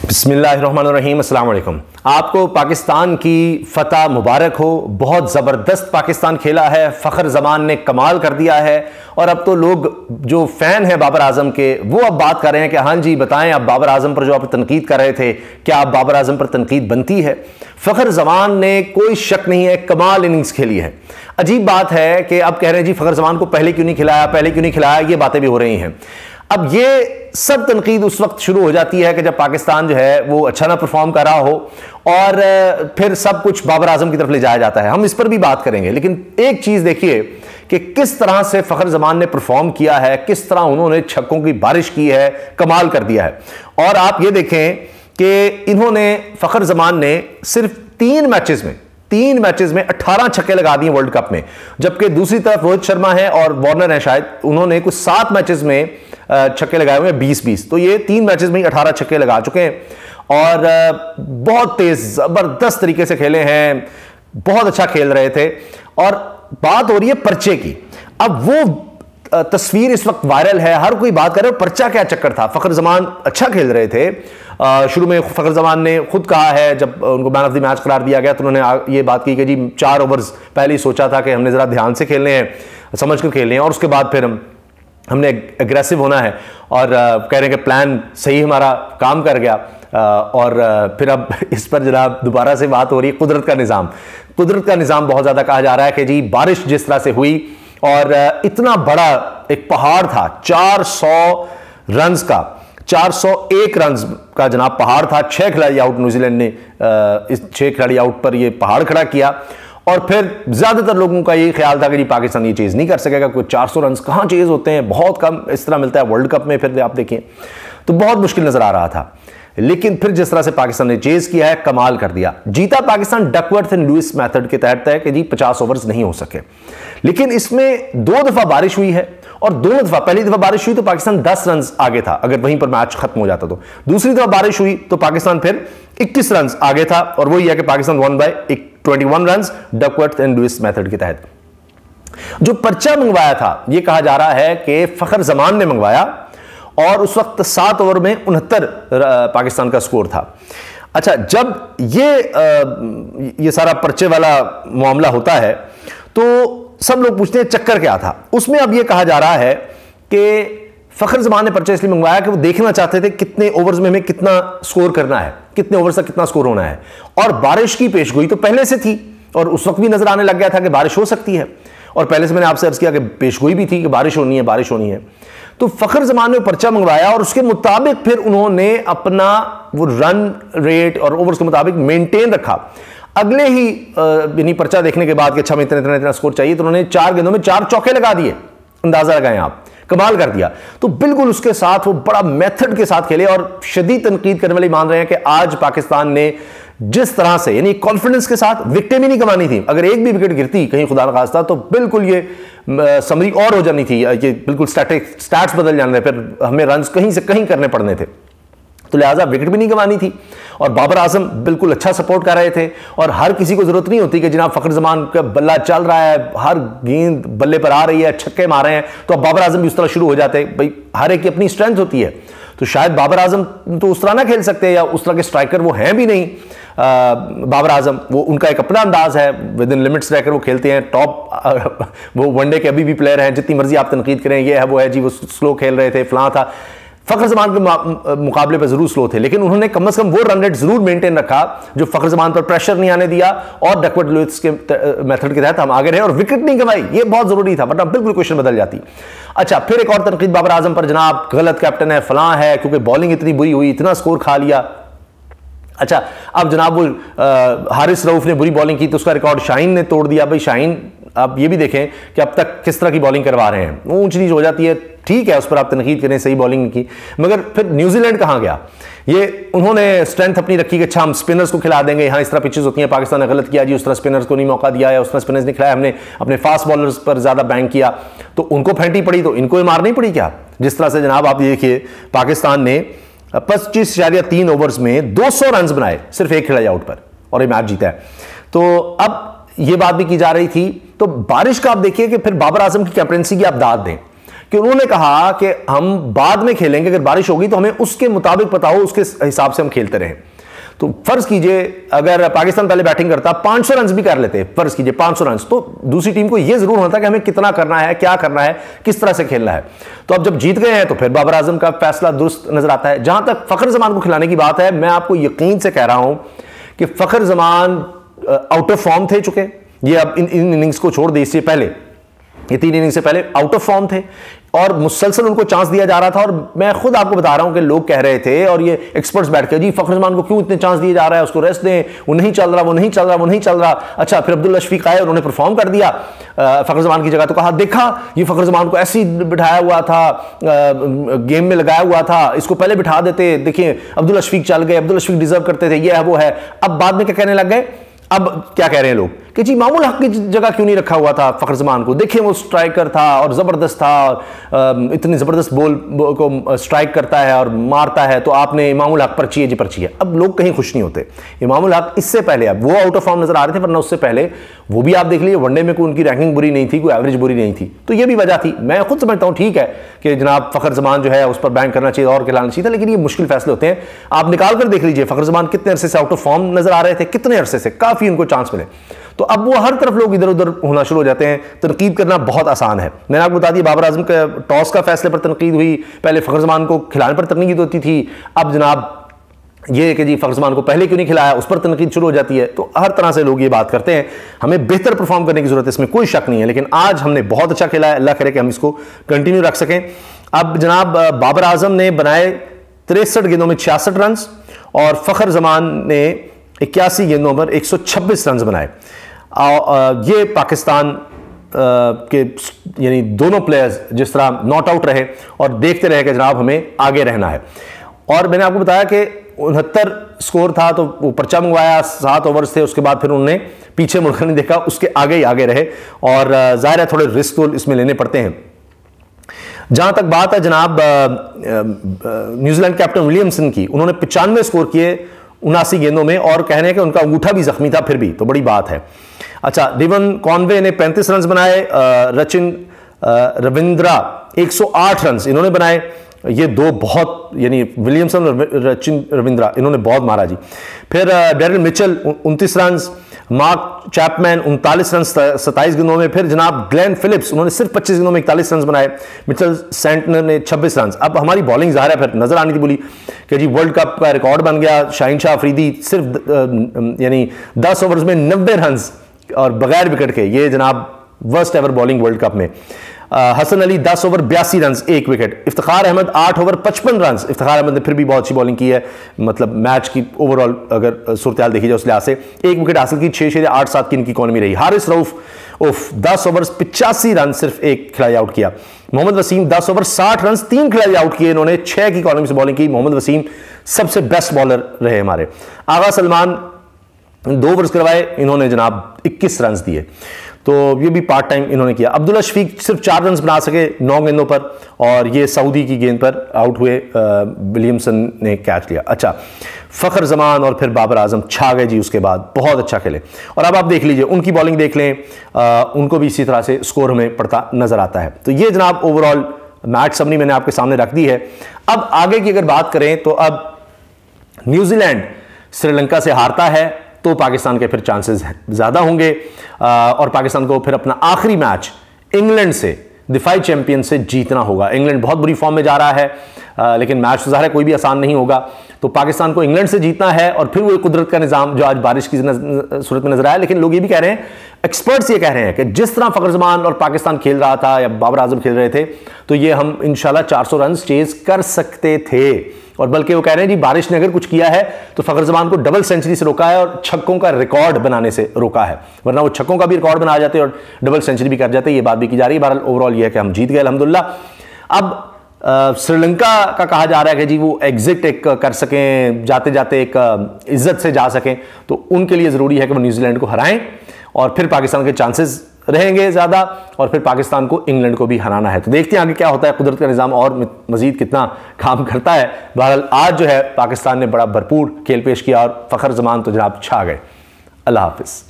बिस्मिल्लाहिर्रहमानिर्रहीम, अस्सलाम वालेकुम। आपको पाकिस्तान की फतह मुबारक हो। बहुत ज़बरदस्त पाकिस्तान खेला है, फ़खर ज़मान ने कमाल कर दिया है। और अब तो लोग जो फ़ैन हैं बाबर आज़म के, वो अब बात कर रहे हैं कि हाँ जी बताएं, अब बाबर आज़म पर जो आप तनकीद कर रहे थे, क्या अब बाबर आज़म पर तनकीद बनती है? फ़खर ज़मान ने कोई शक नहीं है कमाल इनिंग्स खेली है। अजीब बात है कि अब कह रहे हैं जी फ़खर ज़मान को पहले क्यों नहीं खिलाया, पहले क्यों नहीं खिलाया, ये बातें भी हो रही हैं। अब ये सब तनकीद उस वक्त शुरू हो जाती है कि जब पाकिस्तान जो है वो अच्छा ना परफॉर्म कर रहा हो, और फिर सब कुछ बाबर आजम की तरफ ले जाया जाता है। हम इस पर भी बात करेंगे, लेकिन एक चीज देखिए कि किस तरह से फ़खर ज़मान ने परफॉर्म किया है, किस तरह उन्होंने छक्कों की बारिश की है, कमाल कर दिया है। और आप ये देखें कि इन्होंने फ़खर ज़मान ने सिर्फ तीन मैचेस में 18 छक्के लगा दिए वर्ल्ड कप में, जबकि दूसरी तरफ रोहित शर्मा है और वार्नर है, शायद उन्होंने कुछ 7 मैचेस में छक्के लगाए हुए हैं 20-20। तो ये 3 मैचेस में 18 छक्के लगा चुके हैं और बहुत तेज जबरदस्त तरीके से खेले हैं, बहुत अच्छा खेल रहे थे। और बात हो रही है पर्चे की। अब वो तस्वीर इस वक्त वायरल है, हर कोई बात कर रहा है पर्चा क्या चक्कर था। फ़खर ज़मान अच्छा खेल रहे थे, शुरू में फ़खर ज़मान ने खुद कहा है, जब उनको मैन ऑफ द मैच करार दिया गया तो उन्होंने ये बात की कि जी 4 ओवर्स पहले ही सोचा था कि हमने ज़रा ध्यान से खेलने हैं, समझ कर खेलने हैं, और उसके बाद फिर हमने एग्रेसिव होना है। और कह रहे हैं कि प्लान सही हमारा काम कर गया। और फिर अब इस पर जनाब दोबारा से बात हो रही है कुदरत का निज़ाम बहुत ज़्यादा कहा जा रहा है कि जी बारिश जिस तरह से हुई, और इतना बड़ा एक पहाड़ था 401 रन्स का जनाब पहाड़ था। 6 खिलाड़ी आउट, न्यूजीलैंड ने इस 6 खिलाड़ी आउट पर ये पहाड़ खड़ा किया। और फिर ज्यादातर लोगों का यही ख्याल था कि जी पाकिस्तान ये चीज नहीं कर सकेगा, कोई 400 रन कहां चेज होते हैं, बहुत कम इस तरह मिलता है वर्ल्ड कप में। फिर आप देखिए तो बहुत मुश्किल नजर आ रहा था, लेकिन फिर जिस तरह से पाकिस्तान ने चेज किया है, कमाल कर दिया। जीता Pakistan Duckworth and Louis method के तहत है कि जी 50 ओवर्स नहीं हो सके, लेकिन इसमें 2 दफा बारिश हुई है। और दोनों दफा, पहली दफा बारिश हुई तो पाकिस्तान 10 रन आगे था, अगर वहीं पर मैच खत्म हो जाता तो। दूसरी दफा बारिश हुई तो पाकिस्तान फिर 21 रन आगे था, और वही है कि Pakistan one by 21 run Duckworth and Louis method के तहत। जो पर्चा मंगवाया था, यह कहा जा रहा है कि फ़खर ज़मान ने मंगवाया, और उस वक्त 7 ओवर में 69 पाकिस्तान का स्कोर था। अच्छा, जब ये सारा पर्चे वाला मामला होता है तो सब लोग पूछते हैं चक्कर क्या था उसमें। अब यह कहा जा रहा है कि फ़खर ज़मान ने पर्चा इसलिए मंगवाया कि वो देखना चाहते थे कितने ओवर्स में हमें कितना स्कोर करना है, कितने ओवर्स तक कितना स्कोर होना है। और बारिश की पेशगोई तो पहले से थी, और उस वक्त भी नजर आने लग गया था कि बारिश हो सकती है, और पहले से मैंने आपसे अर्ज किया कि पेशगोई भी थी कि बारिश होनी है। तो फ़खर ज़मान ने पर्चा मंगवाया, और उसके मुताबिक फिर उन्होंने अपना वो रन रेट और ओवर्स के मुताबिक मेंटेन रखा। अगले ही यानी पर्चा देखने के बाद कि अच्छा, इतना स्कोर चाहिए, तो उन्होंने 4 गेंदों में 4 चौके लगा दिए। अंदाजा लगाएं आप, कमाल कर दिया। तो बिल्कुल उसके साथ वो बड़ा मेथड के साथ खेले, और शदीद तनकीद करने वाले मान रहे हैं कि आज पाकिस्तान ने जिस तरह से यानी कॉन्फिडेंस के साथ विकेटें भी नहीं कमानी थी, अगर एक भी विकेट गिरती कहीं खुदा न खास्ता तो बिल्कुल ये समरी और हो जानी थी, ये बिल्कुल स्टैट्स बदल जाने थे, फिर हमें रन कहीं से कहीं करने पड़ने थे। तो लिहाजा विकेट भी नहीं गंवानी थी, और बाबर आजम बिल्कुल अच्छा सपोर्ट कर रहे थे। और हर किसी को जरूरत नहीं होती कि जनाब फ़खर ज़मान का बल्ला चल रहा है, हर गेंद बल्ले पर आ रही है, छक्के मार रहे हैं, तो अब बाबर आजम भी उस तरह शुरू हो जाते। भाई हर एक की अपनी स्ट्रेंथ होती है, तो शायद बाबर आजम तो उस तरह ना खेल सकते, या उस तरह के स्ट्राइकर वो हैं भी नहीं। बाबर आजम वो उनका एक अपना अंदाज है, विद इन लिमिट्स रहकर वो खेलते हैं, टॉप वो वनडे के अभी भी प्लेयर हैं, जितनी मर्जी आप तनकीद करें, ये है वो है जी, वो स्लो खेल रहे थे, फलां था। फ़खर ज़मान के मुकाबले पर जरूर स्लो थे, लेकिन उन्होंने कम से कम वो रन रेट जरूर मेंटेन रखा जो फ़खर ज़मान पर प्रेशर नहीं आने दिया, और डकवर्थ लुइस के मेथड के तहत हम आगे रहे और विकेट नहीं गंवाई। ये बहुत जरूरी था, वरना बिल्कुल क्वेश्चन बदल जाती। अच्छा, फिर एक और तनकीद बाबर आजम पर, जनाब गलत कैप्टन है, फलां है, क्योंकि बॉलिंग इतनी बुरी हुई, इतना स्कोर खा लिया। अच्छा, अब जनाब वो हारिस रऊफ ने बुरी बॉलिंग की तो उसका रिकॉर्ड शाहीन ने तोड़ दिया। भाई शाहीन, आप ये भी देखें कि अब तक किस तरह की बॉलिंग करवा रहे हैं, ऊंच नीच हो जाती है, ठीक है, उस पर आप तनकीद करें, सही बॉलिंग की, मगर फिर न्यूजीलैंड कहां गया? ये उन्होंने स्ट्रेंथ अपनी रखी कि अच्छा हम स्पिनर्स को खिला देंगे, यहाँ इस तरह पिचेस होती हैं, पाकिस्तान ने गलत किया जी, उस तरह स्पिनर्स को नहीं मौका दिया, या उस तरह स्पिनर्स नहीं खिलाया, हमने अपने फास्ट बॉलर्स पर ज्यादा बैंक किया, तो उनको फेंटी पड़ी, तो इनको मारनी पड़ी क्या? जिस तरह से जनाब आप देखिए पाकिस्तान ने 25.3 ओवर्स में 200 रन बनाए सिर्फ एक खिलाड़ी आउट पर, और ये मैच जीता है। तो अब ये बात भी की जा रही थी, तो बारिश का आप देखिए कि फिर बाबर आजम की कैप्टनसी की आप दाद दें कि उन्होंने कहा कि हम बाद में खेलेंगे, अगर बारिश होगी तो हमें उसके मुताबिक पता हो, उसके हिसाब से हम खेलते रहें। तो फर्ज कीजिए अगर पाकिस्तान पहले बैटिंग करता 500 रन भी कर लेते, फर्ज कीजिए 500 रन, तो दूसरी टीम को यह जरूर होता कि हमें कितना करना है, क्या करना है, किस तरह से खेलना है। तो अब जब जीत गए हैं तो फिर बाबर आजम का फैसला दुरुस्त नजर आता है। जहां तक फखर जमान को खिलाने की बात है, मैं आपको यकीन से कह रहा हूं कि फखर जमान आउट ऑफ फॉर्म थे चुके, ये अब इन इनिंग्स को छोड़ दे, इससे पहले ये 3 इनिंग्स से पहले आउट ऑफ फॉर्म थे और मुसलसल उनको चांस दिया जा रहा था। और मैं खुद आपको बता रहा हूं कि लोग कह रहे थे और ये एक्सपर्ट्स बैठ के, जी फखर जमान को क्यों इतने चांस दिए जा रहा है, उसको रेस्ट दें, वो नहीं चल रहा, वो नहीं चल रहा, वो नहीं चल रहा। अच्छा, फिर अब्दुल्ला शफीक आए, उन्होंने परफॉर्म कर दिया फखर जमान की जगह, तो कहा देखा ये फखर जमान को ऐसे ही बिठाया हुआ था, गेम में लगाया हुआ था, इसको पहले बिठा देते, देखिए अब्दुल्ला शफीक चल गए, अब्दुल्ला शफीक डिजर्व करते थे, ये है वो है। अब बाद में क्या कहने लग गए, अब क्या कह रहे हैं लोग कि जी मामूल हक की जगह क्यों नहीं रखा हुआ था फखर जमान को, देखिए वो स्ट्राइकर था और जबरदस्त था और इतनी जबरदस्त बॉल को स्ट्राइक करता है और मारता है, तो आपने इमामुल हक पर्ची है जी पर्ची है। अब लोग कहीं खुश नहीं होते। इमामुल हक इससे पहले, अब वो आउट ऑफ फॉर्म नजर आ रहे थे, वरना उससे पहले वो भी आप देख लीजिए वनडे में कोई उनकी रैंकिंग बुरी नहीं थी, कोई एवरेज बुरी नहीं थी। तो ये भी वजह थी। मैं खुद समझता हूँ ठीक है कि जनाब फखर जमान जो है उस पर बैन करना चाहिए और खिलाना चाहिए था, लेकिन ये मुश्किल फैसले होते हैं। आप निकाल कर देख लीजिए फखर जमान कितने अरसे से आउट ऑफ फॉर्म नजर आ रहे थे, कितने अरसे से, काफी उनको चांस मिले। तो अब वो हर तरफ लोग इधर उधर होना शुरू हो जाते हैं। तनकीद करना बहुत आसान है। मैंने आपको बता दिया बाबर आजम के टॉस का फैसले पर तनकीद हुई, पहले फखर जमान को खिलाने पर तनकीद होती थी, अब जनाब ये कि जी फखर जमान को पहले क्यों नहीं खिलाया, उस पर तनकीद शुरू हो जाती है। तो हर तरह से लोग ये बात करते हैं। हमें बेहतर परफॉर्म करने की जरूरत है, इसमें कोई शक नहीं है, लेकिन आज हमने बहुत अच्छा खेला है, अल्लाह करे कि हम इसको कंटिन्यू रख सकें। अब जनाब बाबर आजम ने बनाए 63 गेंदों में 66 रन और फखर जमान ने 81 गेंदों पर 126 रन बनाए। ये पाकिस्तान के यानी दोनों प्लेयर्स जिस तरह नॉट आउट रहे और देखते रहे कि जनाब हमें आगे रहना है। और मैंने आपको बताया कि 69 स्कोर था, तो वो पर्चा मंगवाया, 7 ओवर्स थे, उसके बाद फिर उन्होंने पीछे मुड़कर नहीं देखा, उसके आगे ही आगे रहे। और जाहिर है थोड़े रिस्क तो इसमें लेने पड़ते हैं। जहां तक बात है जनाब न्यूजीलैंड कैप्टन विलियमसन की, उन्होंने 95 स्कोर किए 79 गेंदों में और कहने हैं कि उनका अंगूठा भी जख्मी था, फिर भी तो बड़ी बात है। अच्छा, डेवन कॉनवे ने 35 रन बनाए, रचिन रविंद्रा 108 रन इन्होंने बनाए। ये दो बहुत, यानी विलियमसन और रचिन रविंद्रा, इन्होंने बहुत मारा जी। फिर Daryl Mitchell 29 run, mark Chapman 39 run 27 गेंदों में। फिर जनाब ग्लेन फिलिप्स, उन्होंने सिर्फ 25 गेंदों में 41 रन बनाए। मिचेल सेंटनर ने 26 रन। अब हमारी बॉलिंग ज़ाहिर है फिर नजर आनी थी बोली कि जी वर्ल्ड कप का रिकॉर्ड बन गया। शाहीन शाह अफरीदी सिर्फ यानी 10 ओवर्स में 90 रन और बगैर विकेट के, ये जनाब worst ever bowling World Cup में। Hasan Ali 10 over 82 run 1 wicket. Iftikhar Ahmed 8 over 55 run. Iftikhar Ahmed ने फिर भी बहुत अच्छी बॉलिंग की है, मतलब मैच की ओवरऑल अगर सूरत देखी जाए उस लिहाज से 1 विकेट हासिल की। 6 8-7 की इनकी इकॉनमी रही। हारिस रऊफ 10 ओवर 85 रन, सिर्फ 1 खिलाड़ी आउट किया। मोहम्मद वसीम 10 ओवर 60 रन, 3 खिलाड़ी आउट किए, इन्होंने 6 की इकॉनमी से बॉलिंग की। मोहम्मद वसीम सबसे बेस्ट बॉलर रहे हमारे। आगा सलमान 2 ओवर्स करवाए, इन्होंने जनाब 21 रन दिए, तो ये भी पार्ट टाइम इन्होंने किया। अब्दुल्ला शफीक सिर्फ 4 रन बना सके 9 गेंदों पर, और ये सऊदी की गेंद पर आउट हुए, विलियमसन ने कैच लिया। अच्छा, फखर जमान और फिर बाबर आजम छा गए जी, उसके बाद बहुत अच्छा खेले। और अब आप देख लीजिए उनकी बॉलिंग देख लें, उनको भी इसी तरह से स्कोर हमें पड़ता नजर आता है। तो ये जनाब ओवरऑल मैच समरी मैंने आपके सामने रख दी है। अब आगे की अगर बात करें तो अब न्यूजीलैंड श्रीलंका से हारता है तो पाकिस्तान के फिर चांसेस ज़्यादा होंगे, और पाकिस्तान को फिर अपना आखिरी मैच इंग्लैंड से, दिफाई चैंपियन से जीतना होगा। इंग्लैंड बहुत बुरी फॉर्म में जा रहा है, लेकिन मैच तो ज़ाहिर है कोई भी आसान नहीं होगा। तो पाकिस्तान को इंग्लैंड से जीतना है, और फिर वो कुदरत का निज़ाम जो आज बारिश की सूरत में नजर आया। लेकिन लोग ये भी कह रहे हैं, एक्सपर्ट्स ये कह रहे हैं कि जिस तरह फखर जमान और पाकिस्तान खेल रहा था या बाबर आजम खेल रहे थे, तो ये हम इंशाल्लाह 400 रन चेज कर सकते थे। और बल्कि वो कह रहे हैं जी बारिश ने अगर कुछ किया है तो फखर जमान को डबल सेंचुरी से रोका है और छक्कों का रिकॉर्ड बनाने से रोका है, वरना वो छक्कों का भी रिकॉर्ड बना जाते और डबल सेंचुरी भी कर जाते। ये बात भी की जा रही है। बहरहाल ओवरऑल ये है कि हम जीत गए अल्हम्दुलिल्लाह। अब श्रीलंका का कहा जा रहा है कि जी वो एग्जिट एक कर सकें, जाते जाते एक इज्जत से जा सकें, तो उनके लिए ज़रूरी है कि वो न्यूजीलैंड को हराएं, और फिर पाकिस्तान के चांसेस रहेंगे ज़्यादा, और फिर पाकिस्तान को इंग्लैंड को भी हराना है। तो देखते हैं आगे क्या होता है, कुदरत का निज़ाम और मज़ीद कितना काम करता है। बहरहाल आज जो है पाकिस्तान ने बड़ा भरपूर खेल पेश किया और फ़खर जमान तो जनाब छा गए। अल्लाह हाफिज़।